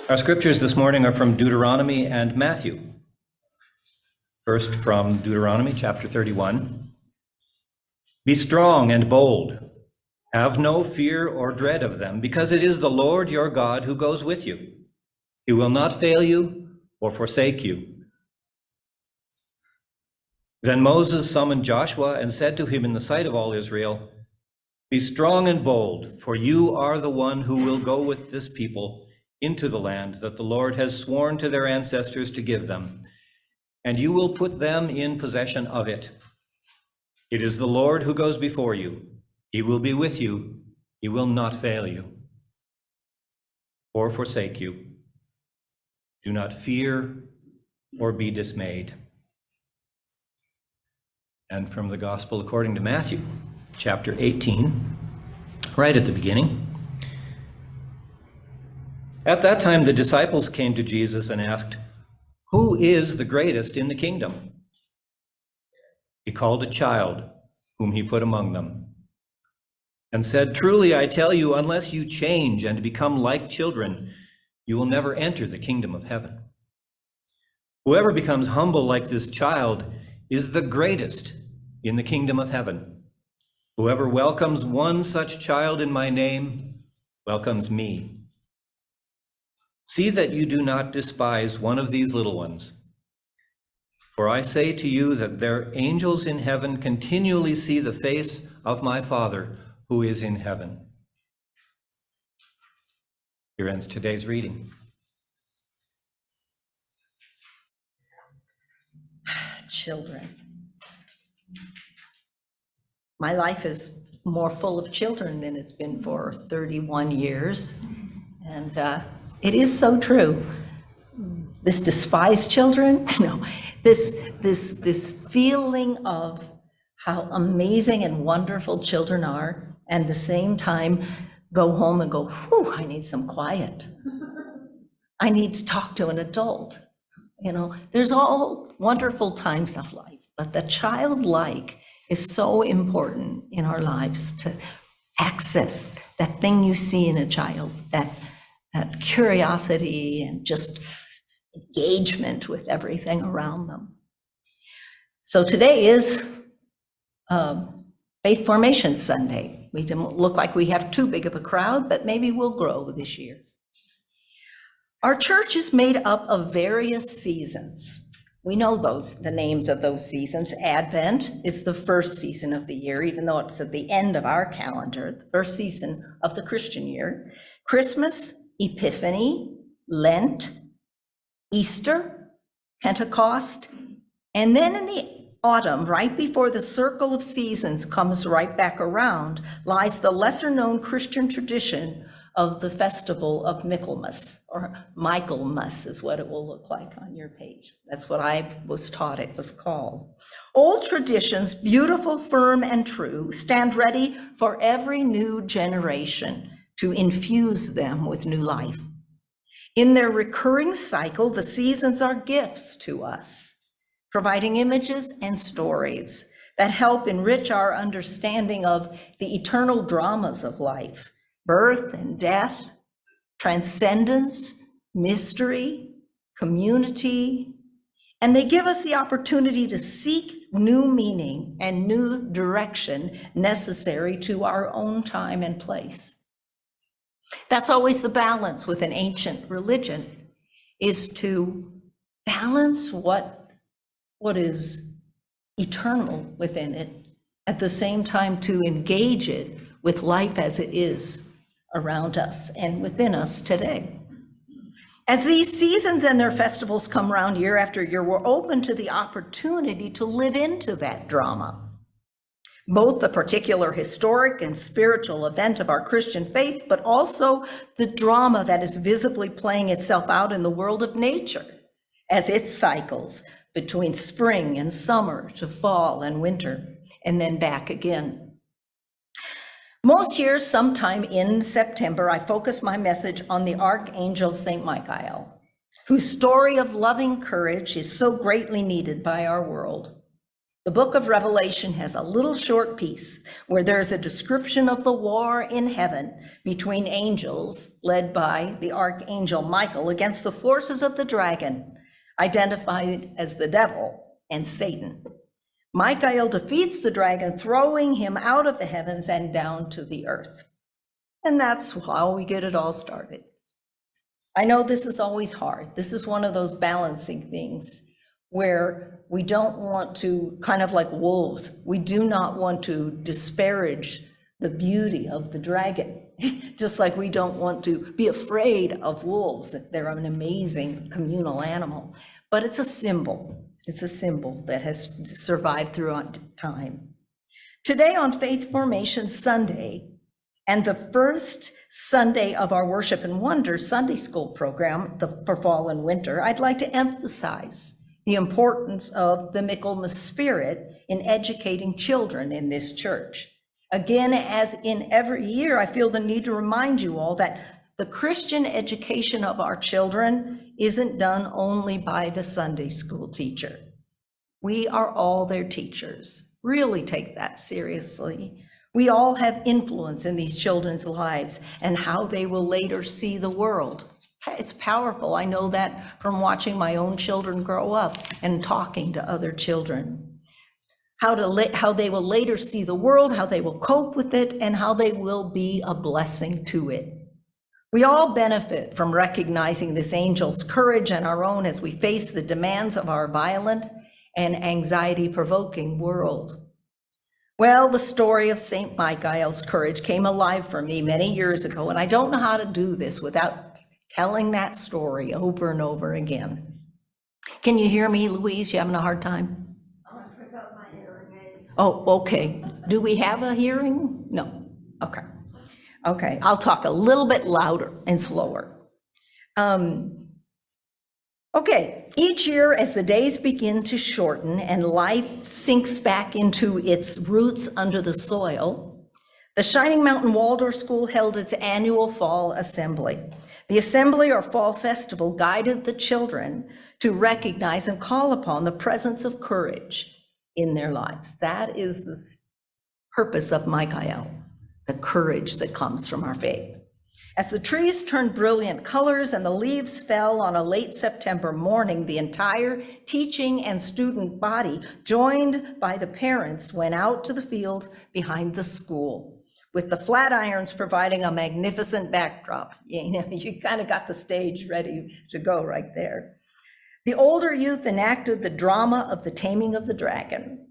Our scriptures this morning are from Deuteronomy and Matthew. First from Deuteronomy chapter 31. Be strong and bold. Have no fear or dread of them, because it is the Lord your God who goes with you. He will not fail you or forsake you. Then Moses summoned Joshua and said to him in the sight of all Israel, Be strong and bold, for you are the one who will go with this people into the land that the Lord has sworn to their ancestors to give them, and you will put them in possession of it. It is the Lord who goes before you. He will be with you. He will not fail you or forsake you. Do not fear or be dismayed. And from the Gospel according to Matthew, chapter 18, right at the beginning. At that time, the disciples came to Jesus and asked, Who is the greatest in the kingdom? He called a child whom he put among them and said, Truly, I tell you, unless you change and become like children, you will never enter the kingdom of heaven. Whoever becomes humble like this child is the greatest in the kingdom of heaven. Whoever welcomes one such child in my name welcomes me. See that you do not despise one of these little ones. For I say to you that their angels in heaven continually see the face of my Father who is in heaven. Here ends today's reading. Children. My life is more full of children than it's been for 31 years. And it is so true. This despise children, no, this feeling of how amazing and wonderful children are, and at the same time go home and go, whew, I need some quiet. I need to talk to an adult. You know, there's all wonderful times of life, but the childlike is so important in our lives, to access that thing you see in a child, that curiosity and just engagement with everything around them. So today is Faith Formation Sunday. We don't look like we have too big of a crowd, but maybe we'll grow this year. Our church is made up of various seasons. We know the names of those seasons. Advent is the first season of the year, even though it's at the end of our calendar, the first season of the Christian year. Christmas, Epiphany, Lent, Easter, Pentecost, and then in the autumn, right before the circle of seasons comes right back around, lies the lesser-known Christian tradition of the festival of Michaelmas, or Michaelmas is what it will look like on your page. That's what I was taught it was called. Old traditions, beautiful, firm, and true, stand ready for every new generation to infuse them with new life. In their recurring cycle, the seasons are gifts to us, providing images and stories that help enrich our understanding of the eternal dramas of life, birth and death, transcendence, mystery, community, and they give us the opportunity to seek new meaning and new direction necessary to our own time and place. That's always the balance with an ancient religion, is to balance what is eternal within it, at the same time to engage it with life as it is around us and within us today. As these seasons and their festivals come around year after year, we're open to the opportunity to live into that drama, both the particular historic and spiritual event of our Christian faith, but also the drama that is visibly playing itself out in the world of nature as it cycles between spring and summer to fall and winter, and then back again. Most years, sometime in September, I focus my message on the Archangel St. Michael, whose story of loving courage is so greatly needed by our world. The book of Revelation has a little short piece where there's a description of the war in heaven between angels led by the archangel Michael against the forces of the dragon, identified as the devil and Satan. Michael defeats the dragon, throwing him out of the heavens and down to the earth. And that's how we get it all started. I know this is always hard. This is one of those balancing things where we don't want to, kind of like wolves, we do not want to disparage the beauty of the dragon, just like we don't want to be afraid of wolves. They're an amazing communal animal, but it's a symbol. It's a symbol that has survived throughout time. Today on Faith Formation Sunday, and the first Sunday of our Worship and Wonder Sunday School program for fall and winter, I'd like to emphasize the importance of the Michaelmas spirit in educating children in this church. Again, as in every year, I feel the need to remind you all that the Christian education of our children isn't done only by the Sunday school teacher. We are all their teachers. Really take that seriously. We all have influence in these children's lives and how they will later see the world. It's powerful. I know that from watching my own children grow up and talking to other children. How they will later see the world, how they will cope with it, and how they will be a blessing to it. We all benefit from recognizing this angel's courage and our own as we face the demands of our violent and anxiety-provoking world. Well, the story of St. Michael's courage came alive for me many years ago, and I don't know how to do this without telling that story over and over again. Can you hear me, Louise? You having a hard time? I forgot my hearing aids. Oh, okay. Do we have a hearing? No. Okay. Okay, I'll talk a little bit louder and slower. Okay, each year as the days begin to shorten and life sinks back into its roots under the soil, the Shining Mountain Waldorf School held its annual fall assembly. The assembly or fall festival guided the children to recognize and call upon the presence of courage in their lives. That is the purpose of Michael, the courage that comes from our faith. As the trees turned brilliant colors and the leaves fell on a late September morning, the entire teaching and student body, joined by the parents, went out to the field behind the school, with the flat irons providing a magnificent backdrop. You kind of got the stage ready to go right there. The older youth enacted the drama of the taming of the dragon.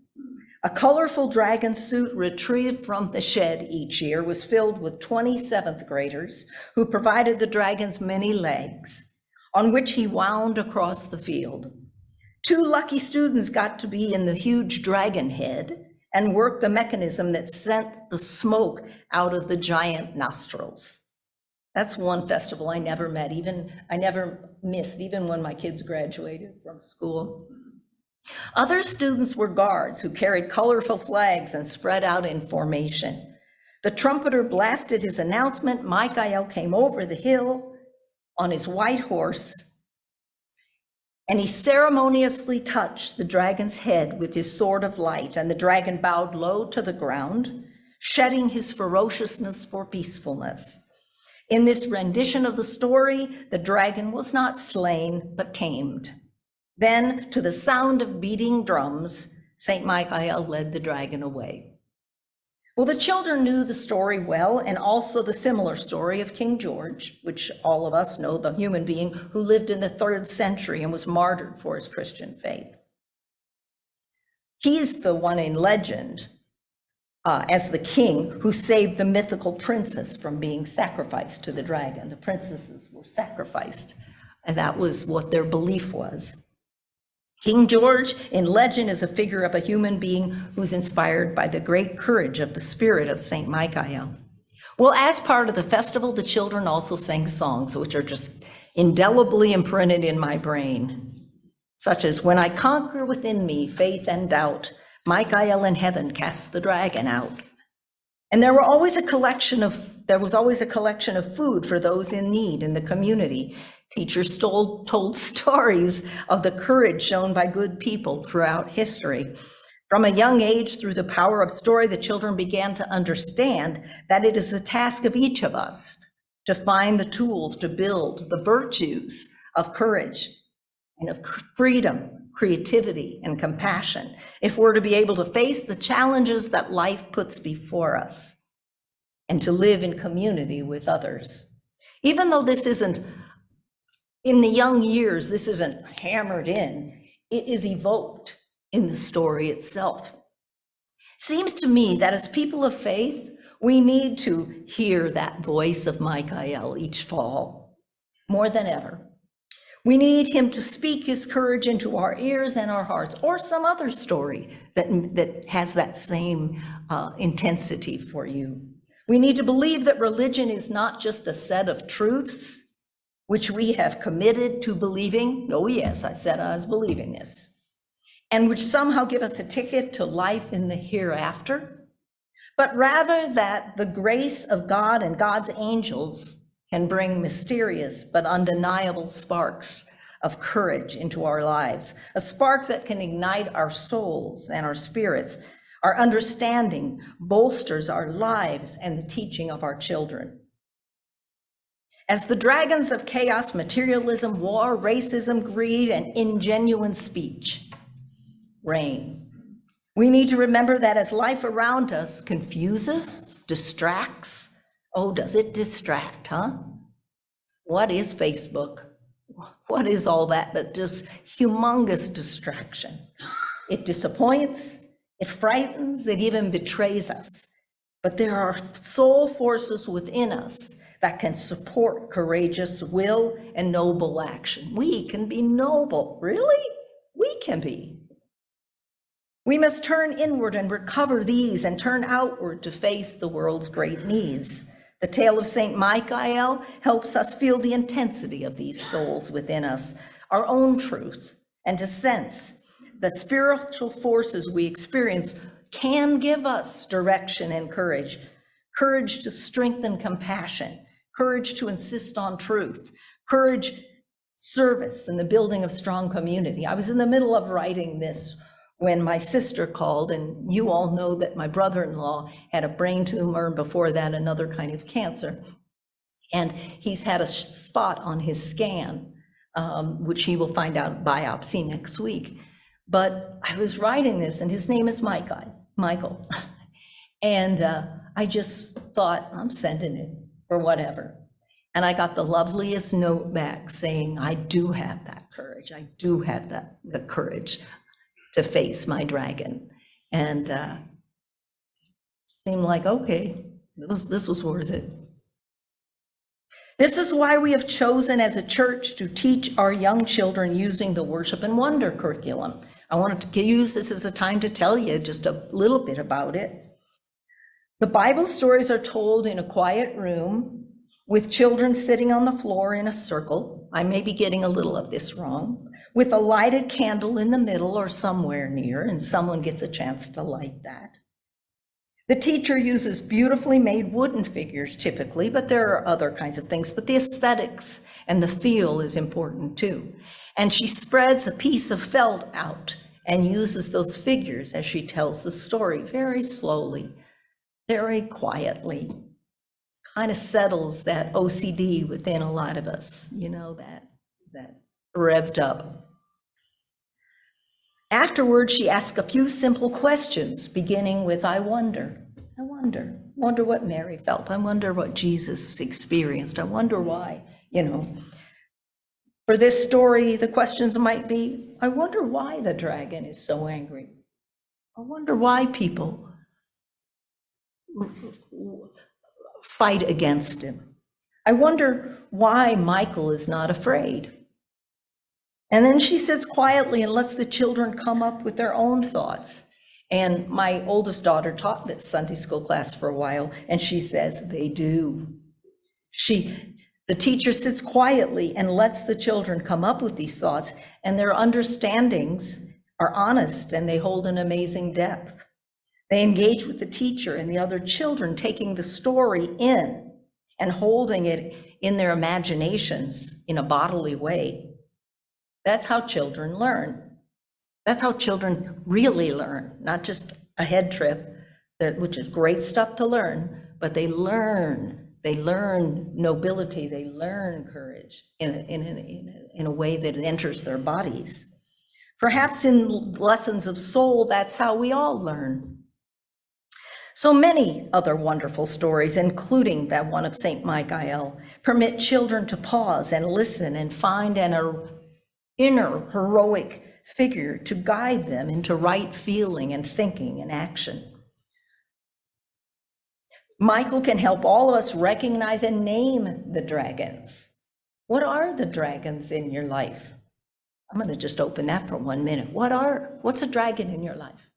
A colorful dragon suit retrieved from the shed each year was filled with 20 seventh graders who provided the dragon's many legs, on which he wound across the field. 2 lucky students got to be in the huge dragon head and work the mechanism that sent the smoke out of the giant nostrils. That's one festival I never missed, even when my kids graduated from school. Other students were guards who carried colorful flags and spread out in formation. The trumpeter blasted his announcement. Michael came over the hill on his white horse, and he ceremoniously touched the dragon's head with his sword of light, and the dragon bowed low to the ground, shedding his ferociousness for peacefulness. In this rendition of the story, the dragon was not slain, but tamed. Then, to the sound of beating drums, St. Michael led the dragon away. Well, the children knew the story well, and also the similar story of King George, which all of us know, the human being who lived in the 3rd century and was martyred for his Christian faith. He's the one in legend as the king who saved the mythical princess from being sacrificed to the dragon. The princesses were sacrificed, and that was what their belief was. King George in legend is a figure of a human being who's inspired by the great courage of the spirit of St. Michael. Well, as part of the festival, the children also sang songs which are just indelibly imprinted in my brain, such as "When I conquer within me faith and doubt, Michael in heaven casts the dragon out." And there was always a collection of food for those in need in the community. Teachers told stories of the courage shown by good people throughout history. From a young age, through the power of story, the children began to understand that it is the task of each of us to find the tools to build the virtues of courage and of freedom, creativity, and compassion if we're to be able to face the challenges that life puts before us and to live in community with others. Even though this isn't, in the young years, this isn't hammered in, it is evoked in the story itself. It seems to me that as people of faith, we need to hear that voice of Michael each fall, more than ever. We need him to speak his courage into our ears and our hearts, or some other story that has that same intensity for you. We need to believe that religion is not just a set of truths, which we have committed to believing. Oh yes, I said I was believing this. And which somehow give us a ticket to life in the hereafter, but rather that the grace of God and God's angels can bring mysterious but undeniable sparks of courage into our lives, a spark that can ignite our souls and our spirits. Our understanding bolsters our lives and the teaching of our children. As the dragons of chaos, materialism, war, racism, greed, and ingenuine speech reign, we need to remember that as life around us confuses, distracts, oh, does it distract, huh? What is Facebook? What is all that but just humongous distraction? It disappoints, it frightens, it even betrays us. But there are soul forces within us that can support courageous will and noble action. We can be noble, really? We can be. We must turn inward and recover these and turn outward to face the world's great needs. The tale of St. Michael helps us feel the intensity of these souls within us, our own truth, and to sense that spiritual forces we experience can give us direction and courage, courage to strengthen compassion, courage to insist on truth, courage, service, and the building of strong community. I was in the middle of writing this when my sister called, and you all know that my brother-in-law had a brain tumor, and before that, another kind of cancer. And he's had a spot on his scan, which he will find out biopsy next week. But I was writing this, and his name is Michael. And I just thought, I'm sending it, or whatever. And I got the loveliest note back saying, I do have that courage. I do have the courage to face my dragon. And seemed like, okay, this was worth it. This is why we have chosen as a church to teach our young children using the Worship and Wonder curriculum. I wanted to use this as a time to tell you just a little bit about it. The Bible stories are told in a quiet room with children sitting on the floor in a circle. I may be getting a little of this wrong, with a lighted candle in the middle or somewhere near, and someone gets a chance to light that. The teacher uses beautifully made wooden figures typically, but there are other kinds of things, but the aesthetics and the feel is important too. And she spreads a piece of felt out and uses those figures as she tells the story very slowly, very quietly. Kind of settles that OCD within a lot of us, you know, that revved up. Afterwards, she asks a few simple questions, beginning with, I wonder what Mary felt. I wonder what Jesus experienced. I wonder why, you know. For this story, the questions might be, I wonder why the dragon is so angry. I wonder why people fight against him. I wonder why Michael is not afraid. And then she sits quietly and lets the children come up with their own thoughts. And my oldest daughter taught this Sunday school class for a while, and she says they do. The teacher sits quietly and lets the children come up with these thoughts, and their understandings are honest and they hold an amazing depth. They engage with the teacher and the other children, taking the story in and holding it in their imaginations in a bodily way. That's how children learn. That's how children really learn, not just a head trip, which is great stuff to learn, but they learn nobility, they learn courage in a way that enters their bodies. Perhaps in lessons of soul, that's how we all learn. So many other wonderful stories, including that one of St. Michael, permit children to pause and listen and find an inner heroic figure to guide them into right feeling and thinking and action. Michael can help all of us recognize and name the dragons. What are the dragons in your life? I'm going to just open that for 1 minute. What's a dragon in your life?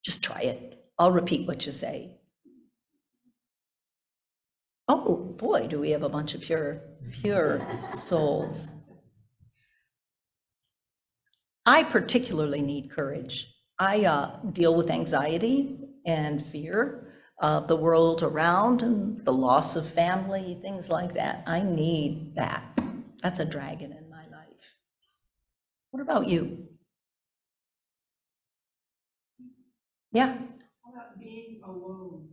Just try it. I'll repeat what you say. Oh boy, do we have a bunch of pure souls. I particularly need courage. I deal with anxiety and fear of the world around and the loss of family, things like that. I need that. That's a dragon in my life. What about you? Yeah. How about being alone?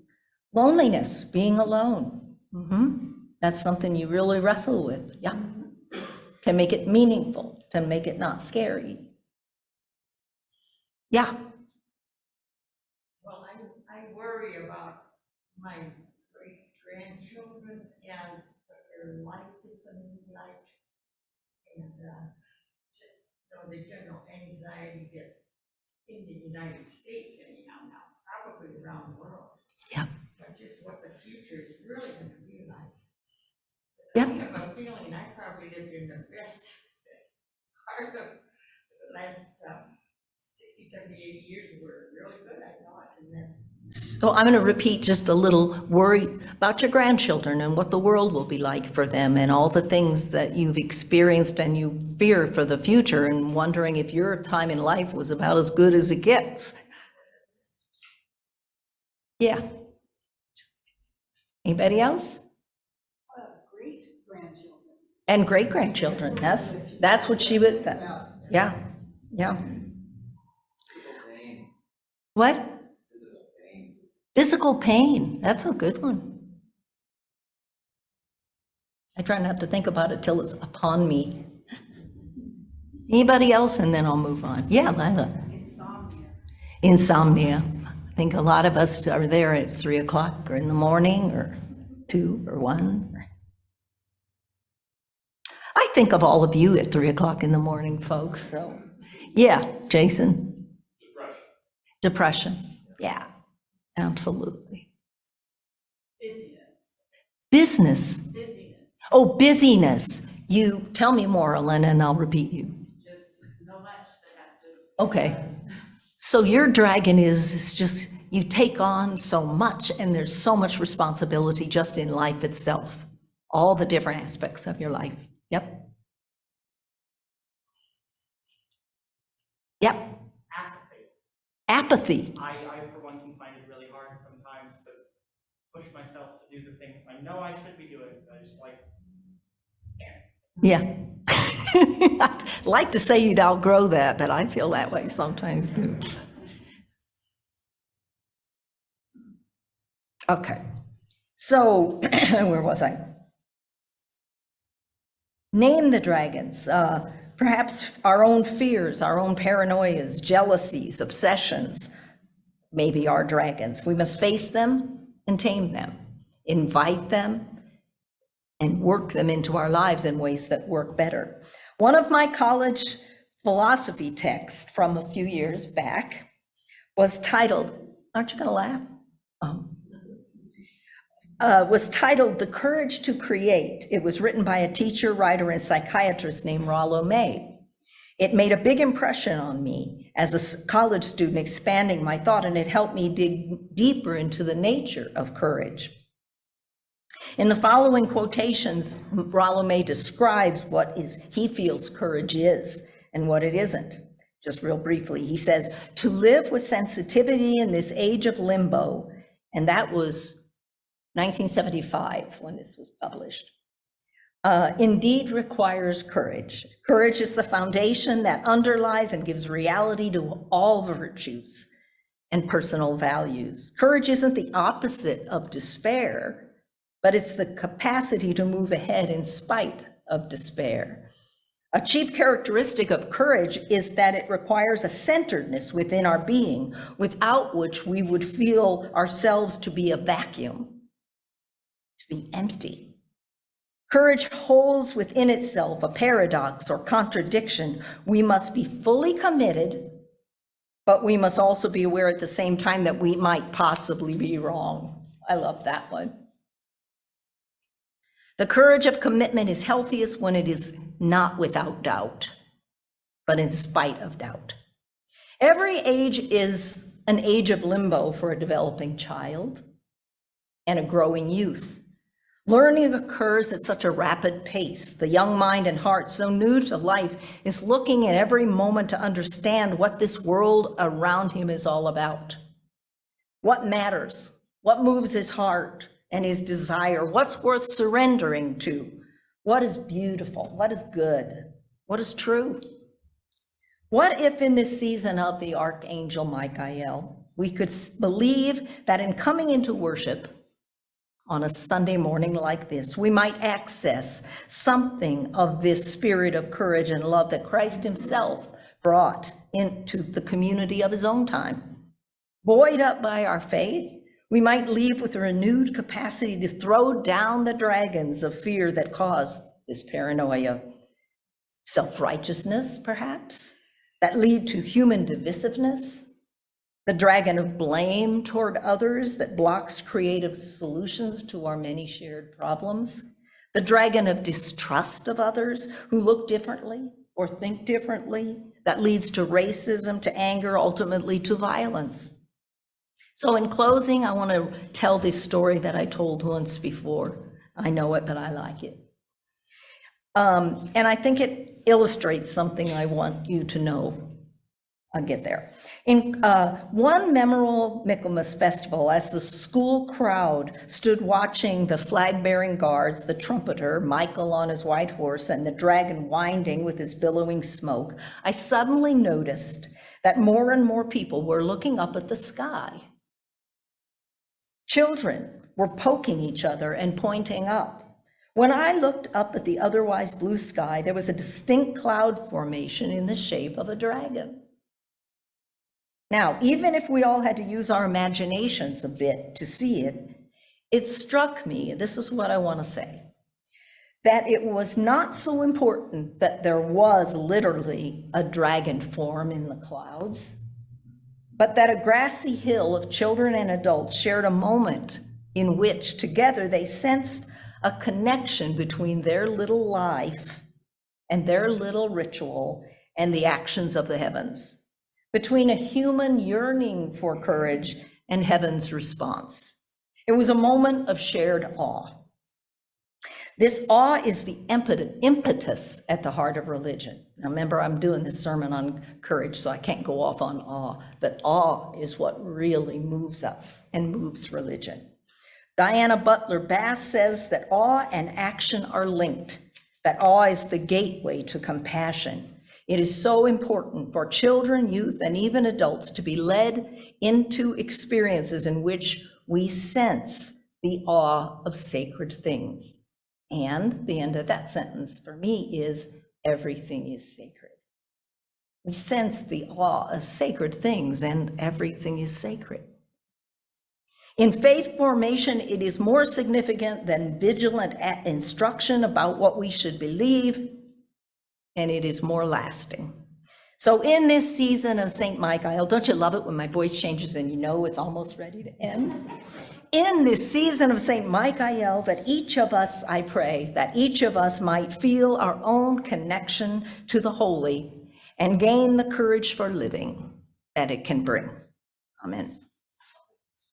Loneliness, being alone. That's something you really wrestle with. Yeah. Can make it meaningful, to make it not scary. Yeah. Well, I worry about my great-grandchildren and what their life is going to be like. And just, the general anxiety that's in the United States anyhow now, probably around the world. Yeah. But just what the future is really going to be like. Yeah. I have a feeling I probably lived in the best part of the last 60, 70, 80 years were really good, I thought, and then. So I'm going to repeat just a little worry about your grandchildren and what the world will be like for them and all the things that you've experienced and you fear for the future and wondering if your time in life was about as good as it gets. Yeah. Anybody else? Great-grandchildren. And great-grandchildren. That's what she was, yeah, yeah. What? Physical pain, that's a good one. I try not to think about it till it's upon me. Anybody else? And then I'll move on. Yeah, Lila. Insomnia. I think a lot of us are there at 3 o'clock or in the morning or 2 or 1. I think of all of you at 3 o'clock in the morning, folks. So, yeah, Jason. Depression. Yeah, absolutely. Business. Oh, busyness. You tell me more, Elena, and I'll repeat you. Just so much that has to. Okay. So your dragon is just, you take on so much and there's so much responsibility just in life itself. All the different aspects of your life. Yep. Yep. Apathy. I, for one, can find it really hard sometimes to push myself to do the things I know I should be doing, but I just can't. Yeah. I'd like to say you'd outgrow that, but I feel that way sometimes too. Okay. So, where was I? Name the dragons. Perhaps our own fears, our own paranoias, jealousies, obsessions, maybe our dragons. We must face them and tame them, invite them, and work them into our lives in ways that work better. One of my college philosophy texts from a few years back was titled, aren't you gonna laugh? Was titled The Courage to Create. It was written by a teacher, writer, and psychiatrist named Rollo May. It made a big impression on me as a college student, expanding my thought, and it helped me dig deeper into the nature of courage. In the following quotations, Rollo May describes what he feels courage is and what it isn't. Just real briefly, he says, to live with sensitivity in this age of limbo, and that was 1975 when this was published. indeed requires courage. Courage is the foundation that underlies and gives reality to all virtues and personal values. Courage isn't the opposite of despair, but it's the capacity to move ahead in spite of despair. A chief characteristic of courage is that it requires a centeredness within our being, without which we would feel ourselves to be a vacuum, to be empty. Courage holds within itself a paradox or contradiction. We must be fully committed, but we must also be aware at the same time that we might possibly be wrong. I love that one. The courage of commitment is healthiest when it is not without doubt, but in spite of doubt. Every age is an age of limbo for a developing child and a growing youth. Learning occurs at such a rapid pace. The young mind and heart, so new to life, is looking at every moment to understand what this world around him is all about. What matters? What moves his heart and his desire? What's worth surrendering to? What is beautiful? What is good? What is true? What if in this season of the Archangel Michael, we could believe that in coming into worship on a Sunday morning like this, we might access something of this spirit of courage and love that Christ himself brought into the community of his own time. Buoyed up by our faith, we might leave with a renewed capacity to throw down the dragons of fear that caused this paranoia. Self-righteousness, perhaps, that lead to human divisiveness. The dragon of blame toward others that blocks creative solutions to our many shared problems. The dragon of distrust of others who look differently or think differently that leads to racism, to anger, ultimately to violence. So in closing, I want to tell this story that I told once before. I know it, but I like it. And I think it illustrates something I want you to know. I'll get there. In one memorable Michaelmas festival, as the school crowd stood watching the flag-bearing guards, the trumpeter, Michael on his white horse, and the dragon winding with his billowing smoke, I suddenly noticed that more and more people were looking up at the sky. Children were poking each other and pointing up. When I looked up at the otherwise blue sky, there was a distinct cloud formation in the shape of a dragon. Now, even if we all had to use our imaginations a bit to see it, it struck me, this is what I want to say, that it was not so important that there was literally a dragon form in the clouds, but that a grassy hill of children and adults shared a moment in which together they sensed a connection between their little life and their little ritual and the actions of the heavens, between a human yearning for courage and heaven's response. It was a moment of shared awe. This awe is the impetus at the heart of religion. Now remember, I'm doing this sermon on courage, so I can't go off on awe, but awe is what really moves us and moves religion. Diana Butler Bass says that awe and action are linked, that awe is the gateway to compassion. It is so important for children, youth, and even adults to be led into experiences in which we sense the awe of sacred things. And the end of that sentence for me is, everything is sacred. We sense the awe of sacred things, and everything is sacred. In faith formation, it is more significant than vigilant instruction about what we should believe, and it is more lasting. So in this season of St. Michael, don't you love it when my voice changes and you know it's almost ready to end? In this season of St. Michael, that each of us, I pray, that each of us might feel our own connection to the holy and gain the courage for living that it can bring. Amen.